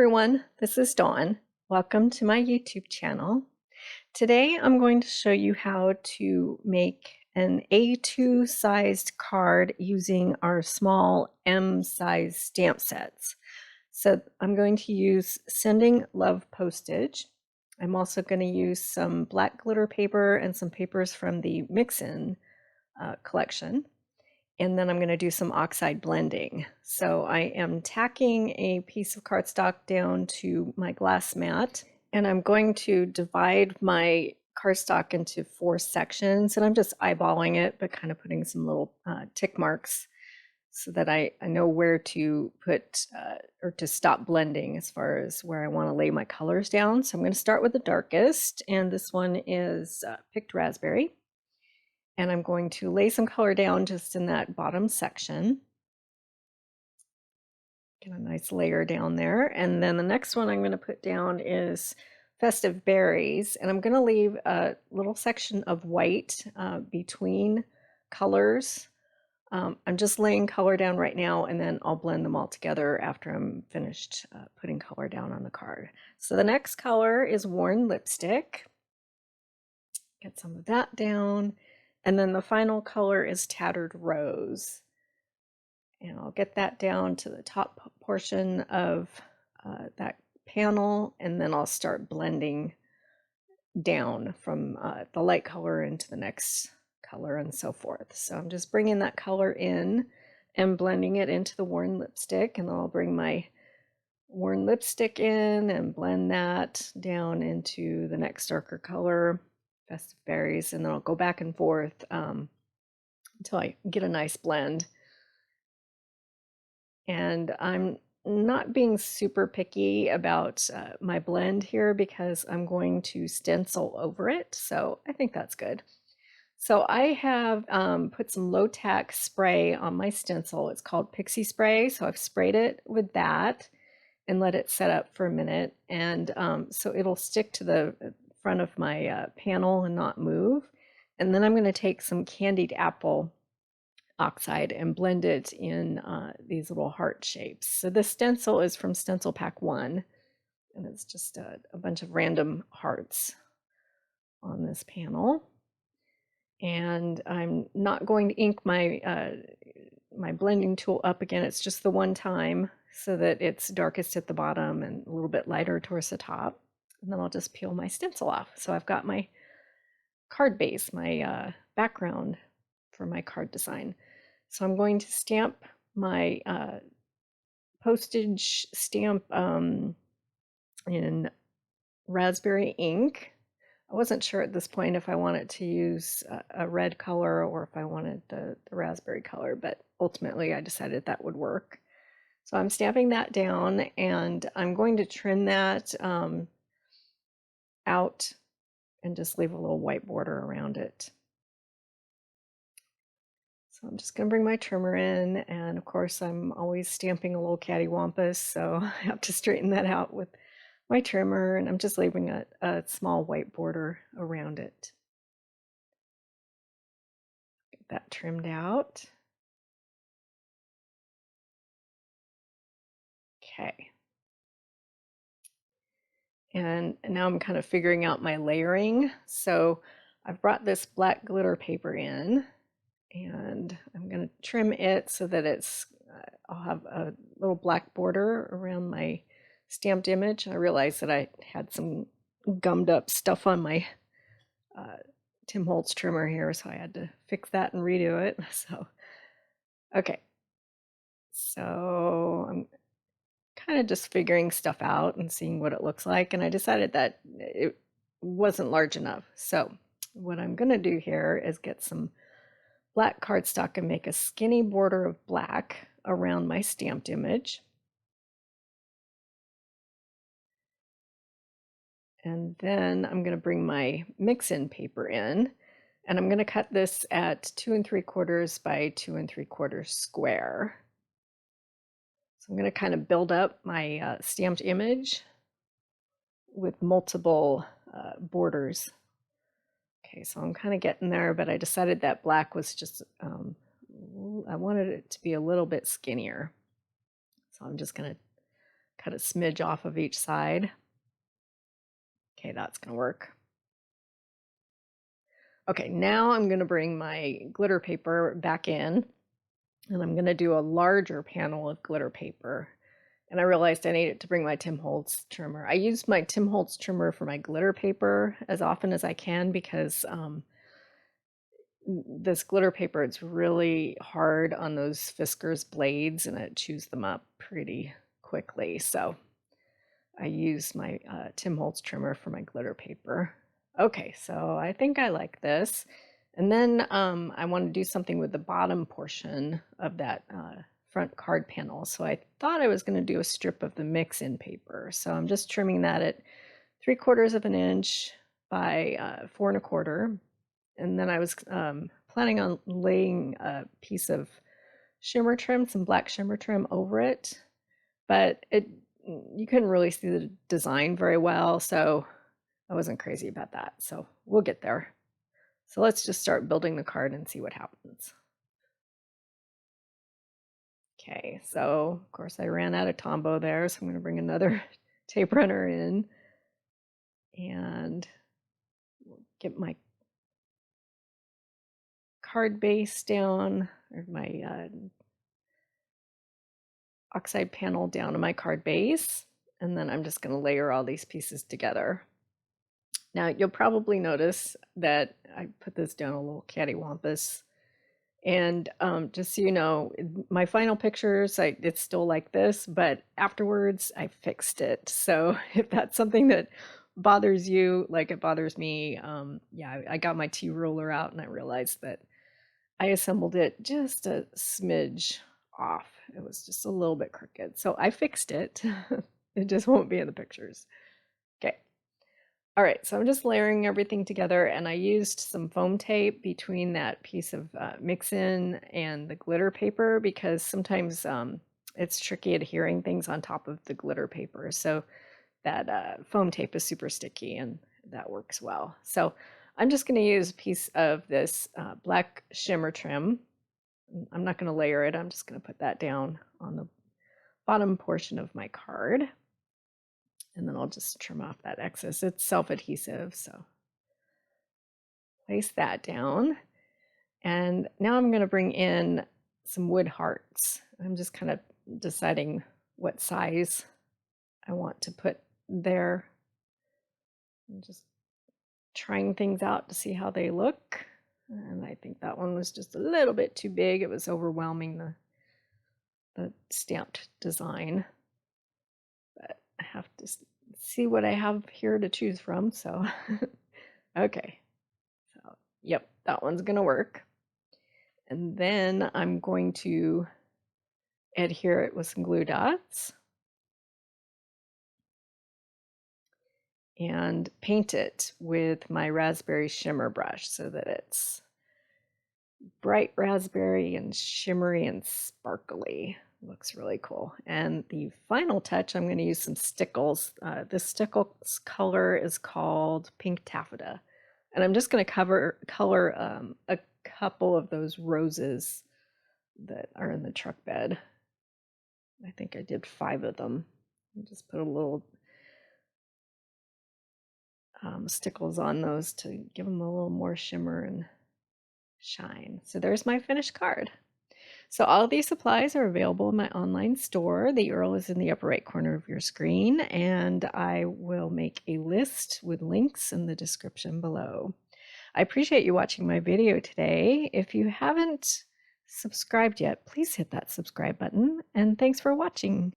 everyone, this is Dawn. Welcome to my YouTube channel. Today I'm going to show you how to make an A2 sized card using our small M size stamp sets. So I'm going to use Sending Love Postage. I'm also going to use some black glitter paper and some papers from the Mix-In collection. And then I'm going to do some oxide blending. So I am tacking a piece of cardstock down to my glass mat, and I'm going to divide my cardstock into 4 sections, and I'm just eyeballing it, but kind of putting some little tick marks so that I know where to put or to stop blending as far as where I want to lay my colors down. So I'm going to start with the darkest, and this one is Picked Raspberry. And I'm going to lay some color down just in that bottom section. Get a nice layer down there. And then the next one I'm going to put down is Festive Berries. And I'm going to leave a little section of white between colors. I'm just laying color down right now, and then I'll blend them all together after I'm finished putting color down on the card. So the next color is Worn Lipstick. Get some of that down. And then the final color is Tattered Rose. And I'll get that down to the top portion of that panel, and then I'll start blending down from the light color into the next color and so forth. So I'm just bringing that color in and blending it into the Worn Lipstick, and then I'll bring my Worn Lipstick in and blend that down into the next darker color, Festive Berries, and then I'll go back and forth until I get a nice blend. And I'm not being super picky about my blend here because I'm going to stencil over it, so I think that's good. So I have put some low-tack spray on my stencil. It's called Pixie Spray, so I've sprayed it with that and let it set up for a minute, and so it'll stick to the front of my panel and not move. And then I'm going to take some candied apple oxide and blend it in these little heart shapes. So this stencil is from Stencil Pack 1, and it's just a bunch of random hearts on this panel. And I'm not going to ink my my blending tool up again. It's just the one time so that it's darkest at the bottom and a little bit lighter towards the top. And then I'll just peel my stencil off. So I've got my card base, my background for my card design. So I'm going to stamp my postage stamp in raspberry ink. I wasn't sure at this point if I wanted to use a red color or if I wanted the raspberry color, but ultimately I decided that would work. So I'm stamping that down, and I'm going to trim that out and just leave a little white border around it. So I'm just going to bring my trimmer in, and of course I'm always stamping a little cattywampus, so I have to straighten that out with my trimmer, and I'm just leaving a small white border around it. Get that trimmed out. Okay. And now I'm kind of figuring out my layering. So I've brought this black glitter paper in, and I'm going to trim it so that I'll have a little black border around my stamped image. I realized that I had some gummed up stuff on my Tim Holtz trimmer here, so I had to fix that and redo it. So, okay. So I'm kind of just figuring stuff out and seeing what it looks like, and I decided that it wasn't large enough. So what I'm going to do here is get some black cardstock and make a skinny border of black around my stamped image. And then I'm going to bring my mix-in paper in, and I'm going to cut this at 2 3/4 by 2 3/4 square. So I'm going to kind of build up my stamped image with multiple borders. Okay, so I'm kind of getting there, but I decided that black was just, I wanted it to be a little bit skinnier. So I'm just going to cut a smidge off of each side. Okay, that's gonna work. Okay, now I'm gonna bring my glitter paper back in, and I'm gonna do a larger panel of glitter paper. And I realized I needed to bring my Tim Holtz trimmer. I use my Tim Holtz trimmer for my glitter paper as often as I can because this glitter paper, it's really hard on those Fisker's blades and it chews them up pretty quickly. So I use my Tim Holtz trimmer for my glitter paper. Okay, so I think I like this. And then I want to do something with the bottom portion of that front card panel. So I thought I was going to do a strip of the mix-in paper. So I'm just trimming that at 3/4 of an inch by 4 1/4. And then I was planning on laying a piece of shimmer trim, some black shimmer trim over it, but you couldn't really see the design very well, so I wasn't crazy about that. So we'll get there. So let's just start building the card and see what happens. Okay, so of course I ran out of Tombow there, so I'm going to bring another tape runner in and get my card base down, or my Oxide panel down to my card base, and then I'm just going to layer all these pieces together. Now you'll probably notice that I put this down a little cattywampus, and just so you know, my final pictures, it's still like this, but afterwards I fixed it. So if that's something that bothers you like it bothers me, yeah, I got my T-ruler out and I realized that I assembled it just a smidge off. It was just a little bit crooked. So I fixed it. It just won't be in the pictures. Okay. All right, so I'm just layering everything together, and I used some foam tape between that piece of mix-in and the glitter paper because sometimes it's tricky adhering things on top of the glitter paper. So that foam tape is super sticky, and that works well. So I'm just going to use a piece of this black shimmer trim. I'm not going to layer it. I'm just going to put that down on the bottom portion of my card. And then I'll just trim off that excess. It's self-adhesive, so place that down. And now I'm going to bring in some wood hearts. I'm just kind of deciding what size I want to put there. I'm just trying things out to see how they look. And I think that one was just a little bit too big. It was overwhelming the stamped design. But I have to see what I have here to choose from. So, okay. So, yep, that one's going to work. And then I'm going to adhere it with some glue dots and paint it with my raspberry shimmer brush so that it's bright raspberry and shimmery and sparkly. Looks really cool. And the final touch, I'm going to use some stickles. This stickles color is called Pink Taffeta. And I'm just going to color a couple of those roses that are in the truck bed. I think I did 5 of them. And just put a little stickles on those to give them a little more shimmer and shine. So there's my finished card. So all of these supplies are available in my online store. The URL is in the upper right corner of your screen, and I will make a list with links in the description below. I appreciate you watching my video today. If you haven't subscribed yet, please hit that subscribe button, and thanks for watching.